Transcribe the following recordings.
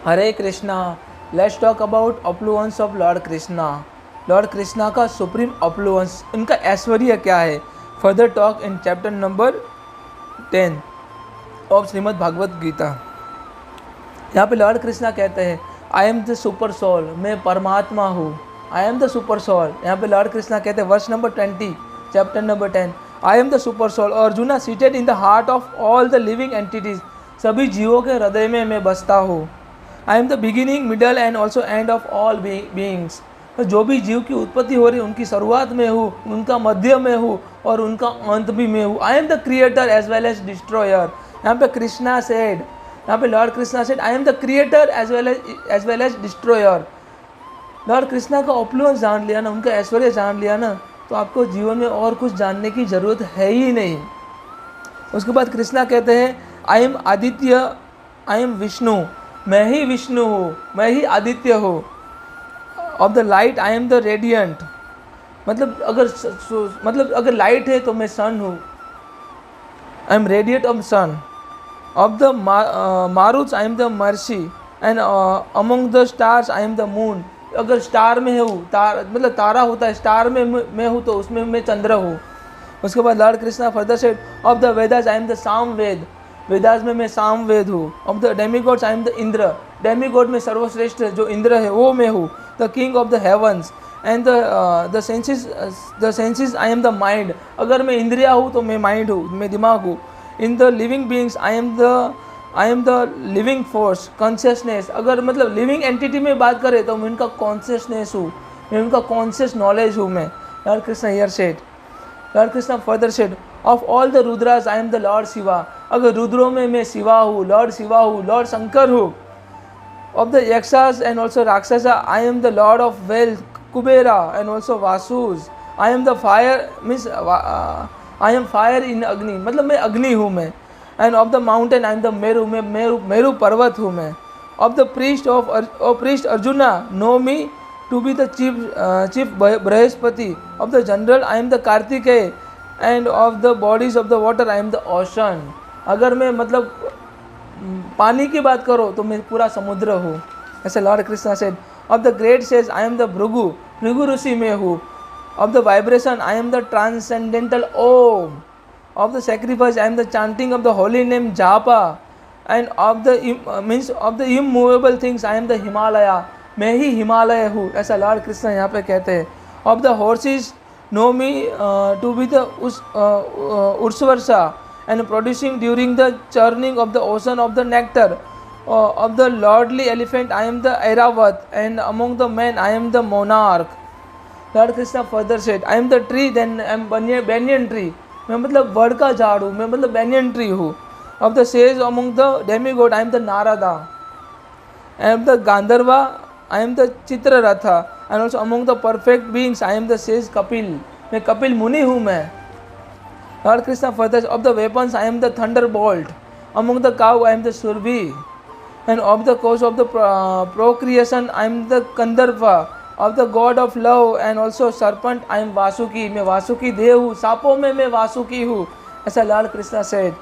Hare Krishna. Let's talk about affluence of Lord Krishna. Lord Krishna का supreme affluence, इनका ऐश्वर्य क्या है। Further talk in chapter number 10 of Shrimad Bhagavad Gita. यहाँ पे लॉर्ड कृष्णा कहते हैं I am the super soul, मैं परमात्मा हूँ। I am the super soul. यहाँ पे लॉर्ड कृष्णा कहते हैं verse number 20 chapter number 10, I am the super soul Arjuna seated in the heart of all the living entities, सभी जीवों के हृदय में मैं बसता हूँ। I am the beginning middle and also end of all beings, जो भी जीव की उत्पत्ति हो रही है उनकी शुरुआत में हूँ, उनका मध्य में हूँ और उनका अंत भी में हूँ। I am the creator as well as destroyer. यहाँ पे कृष्णा सेड, यहाँ पे Lord Krishna said I am the creator as well as destroyer. Lord Krishna का ऑप्लुएंस जान लिया ना, उनका ऐश्वर्य जान लिया ना, तो आपको जीवन में और कुछ जानने की ज़रूरत है ही नहीं। उसके बाद कृष्णा कहते हैं I am Aditya, I am Vishnu, मैं ही विष्णु हूँ, मैं ही आदित्य हूँ। Of the light I am the radiant, मतलब अगर लाइट है तो मैं सन हूँ। I am radiant of sun. Of the Maruts I am the mercy and among the stars I am the moon. अगर स्टार में हूँ, मतलब तारा होता है, स्टार में मैं हूँ तो उसमें मैं चंद्र हूँ। उसके बाद lord Krishna further said of the Vedas I am the Sama Veda, Vedas में मैं साम वेद हूँ। Of the demigods I am the Indra, demigod में सर्वश्रेष्ठ जो इंद्र है वो मैं हूँ। The king of the heavens and the senses I am the mind, अगर मैं इंद्रिया हूँ तो मैं माइंड हूँ, मैं दिमाग हूँ। In the living beings I am the living force consciousness, अगर मतलब लिविंग एंटिटी में बात करें तो मैं उनका कॉन्शियसनेस हूँ, मैं उनका कॉन्शियस नॉलेज हूँ मैं। Lord Krishna here said, Lord Krishna further said of all the Rudras I am the Lord Shiva, अगर रुद्रों में मैं शिवा हूँ, लॉर्ड शिवा हूँ, लॉर्ड शंकर हूँ। Of the Yakshas and also Rakshasa I am the lord of wealth Kubera and also Vasus. I am the fire means I am fire in Agni, मतलब मैं अग्नि हूँ मैं। And of the mountain I am the Meru, मैं मेरू पर्वत हूँ मैं। Of the priest Arjuna know me to be the chief Brihaspati. Of the general I am the Kartikeya and of the bodies of the water I am the ocean, अगर मैं मतलब पानी की बात करो तो मैं पूरा समुद्र हूँ। ऐसे Lord Krishna said of the great sage I am the Bhrigu, Bhrigu ऋषि में हूँ। Of the vibration I am the transcendental Om. Of the sacrifice I am the chanting of the holy name japa. And of the immovable things I am the Himalaya, मैं ही हिमालय हूँ। ऐसा Lord Krishna यहाँ पे कहते हैं। Of the horses know me to be the उर्सवर्षा and producing during the churning of the ocean of the nectar. Of the lordly elephant I am the Airavat and among the man I am the monarch. Lord Krishna further said I am the tree then I am banyan tree, मैं मतलब वड़ का झाड़ हूँ, मैं मतलब banyan tree हूँ। Of the sage among the demigod I am the Narada and the Gandharva I am the Chitraratha and also among the perfect beings I am the sage Kapil, मैं कपिल मुनि हूँ मैं। Lord Krishna further of the weapons I am the thunderbolt, among the cow I am the Surabhi and of the course of the procreation I am the Kandarpa. Of the god of love and also serpent I am Vasuki, मैं वासुकी देव हूँ, सांपों में मैं वासुकी हूँ। ऐसा Lord Krishna said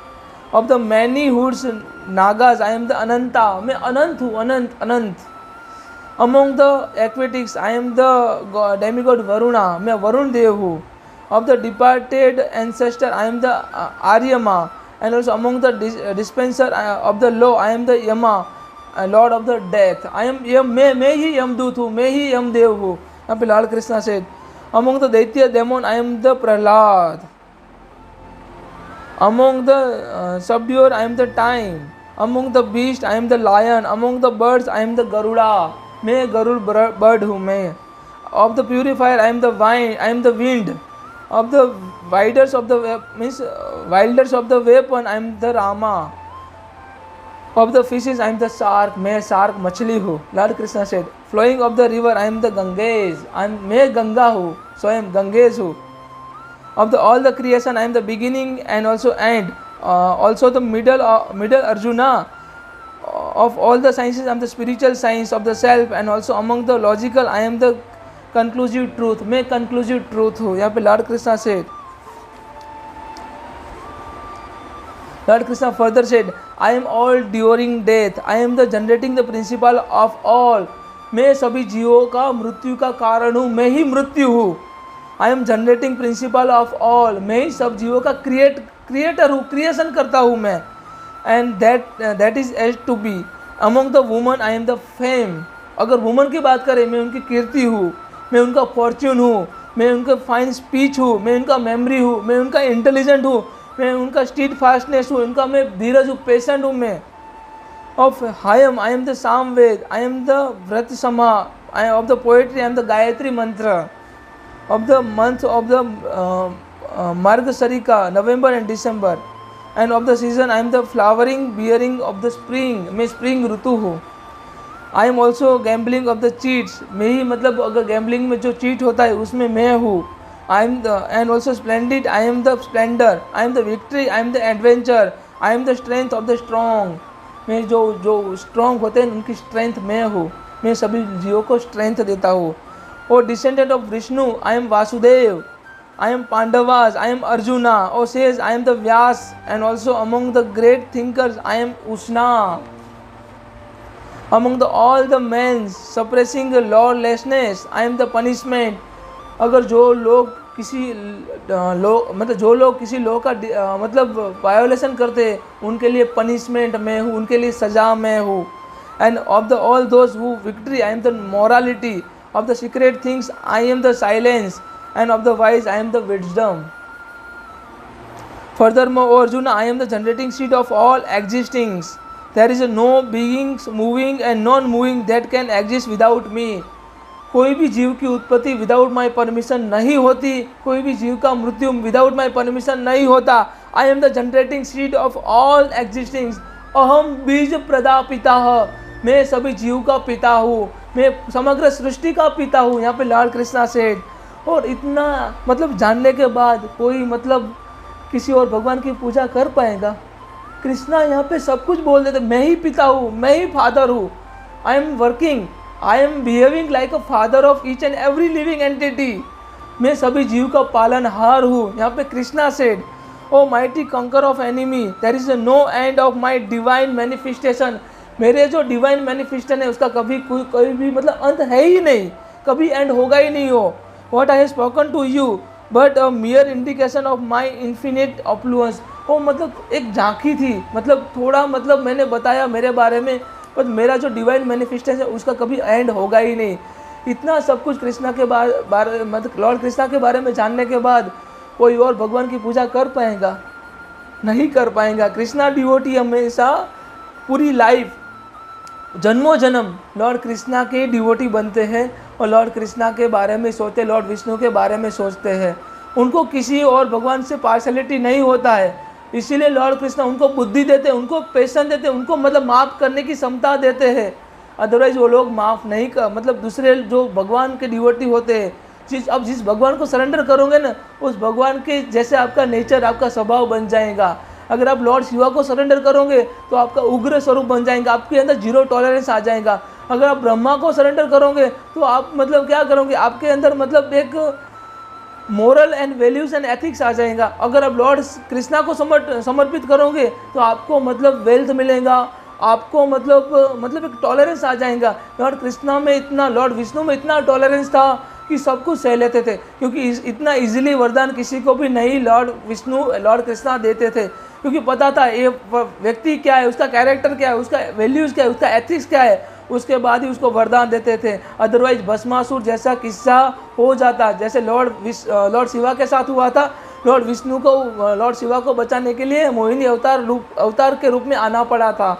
of the many hoods Nagas I am the Ananta, मैं अनंत हूँ, Ananta Ananta. Among the aquatics I am the demigod Varuna, मैं वरुण देव हूँ। Of the departed ancestor I am the Aryama and also among the dispenser of the law I am the Yama lord of the death. I am Yam, मैं ही यमदूत हूँ, मैं ही यमदेव हूँ। यहाँ पे Lord Krishna said among the Daitya demon I am the Prahlad. Among the subduer I am the time. Among the beast I am the lion. Among the birds I am the Garuda, मैं Garud bird हूँ मैं। Of the purifier I am the wine, I am the wind. Of the wielders of the means wielders of the weapon I am the Rama. Of the fishes I am the shark, मैं shark मछली हूँ। Lord Krishna said flowing of the river I am the Ganges, मैं गंगा हूँ, स्वयं Ganges हूँ। Of the all the creation I am the beginning and also end also the middle Arjuna. Of all the sciences I am the spiritual science of the self and also among the logical I am the conclusive truth, मैं conclusive truth हूँ। यहाँ पे Lord Krishna said Lord Krishna further said, I am all during death. I am the generating the principle of all. मैं सभी जीवों का मृत्यु का कारण हूँ, मैं ही मृत्यु हूँ. I am generating principle of all. मैं ही सब जीवों का क्रिएटर हूँ, क्रिएशन करता हूँ मैं. And that is as to be. Among the women I am the fame. अगर वुमन की बात करें, मैं उनकी कीर्ति हूँ, मैं उनका फॉर्च्यून हूँ, मैं उनका फाइन स्पीच हूँ, मैं उनका मेमोरी हूँ, मैं उनका इंटेलिजेंट हूँ, मैं उनका स्टीड फास्टनेस हूँ, उनका मैं धीरज हूँ, पेशेंट हूँ मैं. Of I am the Samaveda, I am the Brihat Sama, of the poetry I am the Gayatri mantra, of the month of the Margashirsha November and December, and of the season I am the flowering bearing of the spring, मैं spring ऋतु हूँ. I am also gambling of the cheats, मैं ही मतलब अगर gambling में जो cheat होता है उसमें मैं हूँ. I am the end also splendid, I am the splendour, I am the victory, I am the adventure, I am the strength of the strong. मैं जो स्ट्रॉन्ग होते हैं उनकी स्ट्रेंथ मैं हूँ, मैं सभी जीवों को स्ट्रेंथ देता हूँ. और descendant of Vishnu, I am Vasudev, I am Pandavas, I am Arjuna. और sage I am the Vyas, and also among the great thinkers I am Ushna. Among all the men suppressing lawlessness, I am the punishment. अगर जो लोग किसी law का मतलब violation करते हैं उनके लिए पनिशमेंट मैं हूँ, उनके लिए सजा मैं हूँ. And of the all those who victory I am the morality, of the secret things I am the silence, and of the wise I am the wisdom. Furthermore, Arjuna, I am the generating seed of all existings. There is no beings moving and non-moving that can exist without me. कोई भी जीव की उत्पत्ति without my permission नहीं होती, कोई भी जीव का मृत्यु विदाउट माई परमिशन नहीं होता. I am the generating seed of all existings. अहम बीज प्रदा पिता, मैं सभी जीव का पिता हूँ, मैं समग्र सृष्टि का पिता हूँ. यहाँ पे लॉर्ड कृष्णा सेड. और इतना मतलब जानने के बाद कोई मतलब किसी और भगवान की पूजा कर पाएगा? कृष्णा यहाँ पे सब कुछ बोल देते, मैं ही पिता हूँ, मैं ही फादर हूँ. I am working, I am behaving like a father of each and every living entity. मैं सभी जीव का पालनहार हूँ. यहाँ पे Krishna said, O mighty conqueror of enemy, there is no end of my divine manifestation. मेरे जो डिवाइन मैनिफेस्टेशन है उसका कभी कोई भी मतलब अंत है ही नहीं, कभी एंड होगा ही नहीं हो. What I have spoken to you but a mere indication of my infinite affluence. वो मतलब एक झांकी थी, मतलब थोड़ा मतलब मैंने बताया मेरे बारे में, पर मेरा जो डिवाइन मैनिफेस्टेशन है उसका कभी एंड होगा ही नहीं. इतना सब कुछ कृष्णा के बारे मतलब लॉर्ड कृष्णा के बारे में जानने के बाद कोई और भगवान की पूजा कर पाएगा? नहीं कर पाएगा. कृष्णा डिवोटी हमेशा पूरी लाइफ जन्मों जन्म लॉर्ड कृष्णा के डिवोटी बनते हैं और लॉर्ड कृष्णा के बारे में सोचते, लॉर्ड विष्णु के बारे में सोचते हैं. उनको किसी और भगवान से पार्शलिटी नहीं होता है. इसीलिए लॉर्ड कृष्णा उनको बुद्धि देते हैं, उनको पेशेंस देते हैं, उनको मतलब माफ़ करने की क्षमता देते हैं. अदरवाइज वो लोग माफ़ नहीं कर मतलब दूसरे जो भगवान के डिवोटी होते हैं, जिस भगवान को सरेंडर करोगे ना उस भगवान के जैसे आपका नेचर, आपका स्वभाव बन जाएगा. अगर आप लॉर्ड शिवा को सरेंडर करोगे तो आपका उग्र स्वरूप बन जाएगा, आपके अंदर जीरो टॉलरेंस आ जाएगा. अगर आप ब्रह्मा को सरेंडर करोगे तो आप मतलब क्या करोगे, आपके अंदर मतलब एक moral and values and ethics आ जाएगा. अगर आप लॉर्ड कृष्णा को समर्पित करोगे तो आपको मतलब वेल्थ मिलेगा, आपको मतलब एक टॉलरेंस आ जाएगा. लॉर्ड कृष्णा में इतना, लॉर्ड विष्णु में इतना टॉलरेंस था कि सब कुछ सह लेते थे, क्योंकि इतना इजीली वरदान किसी को भी नहीं लॉर्ड कृष्णा देते थे, क्योंकि पता था ये व्यक्ति क्या है, उसका कैरेक्टर क्या है, उसका वैल्यूज़ क्या है, उसका एथिक्स क्या है, उसके बाद ही उसको वरदान देते थे. अदरवाइज भस्मासुर जैसा किस्सा हो जाता, जैसे लॉर्ड शिवा के साथ हुआ था. लॉर्ड विष्णु को लॉर्ड शिवा को बचाने के लिए मोहिनी अवतार के रूप में आना पड़ा था.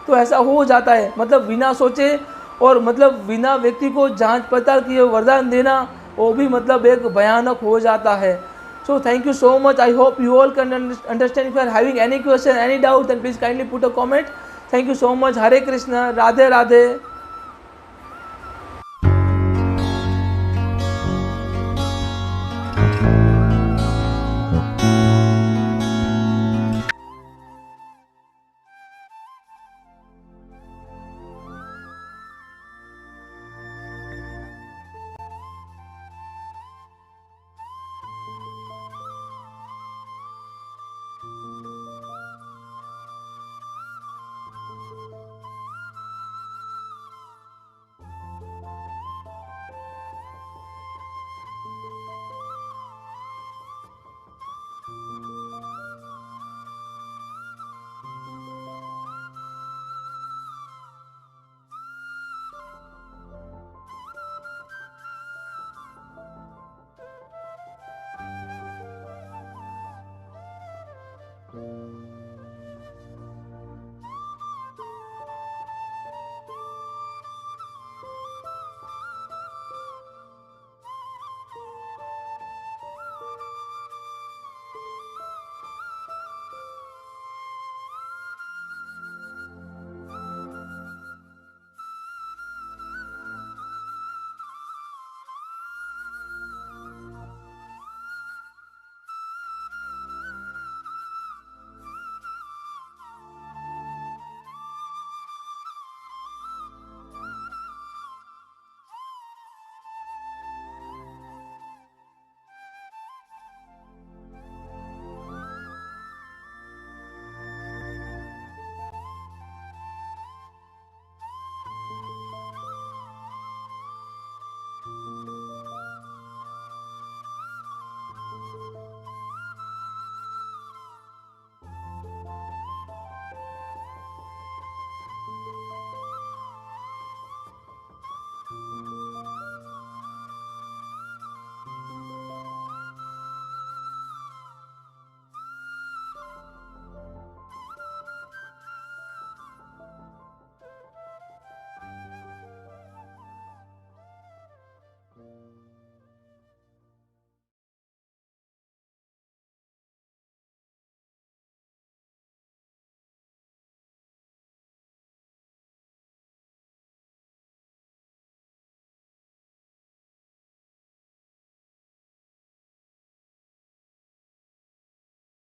तो ऐसा हो जाता है, मतलब बिना सोचे और मतलब बिना व्यक्ति को जांच पड़ताल किए वरदान देना वो भी मतलब एक भयानक हो जाता है. So thank you so much. I hope you all can understand. If you are having any question, any doubt, then please kindly put a comment. Thank you so much. Hare Krishna. Radhe Radhe.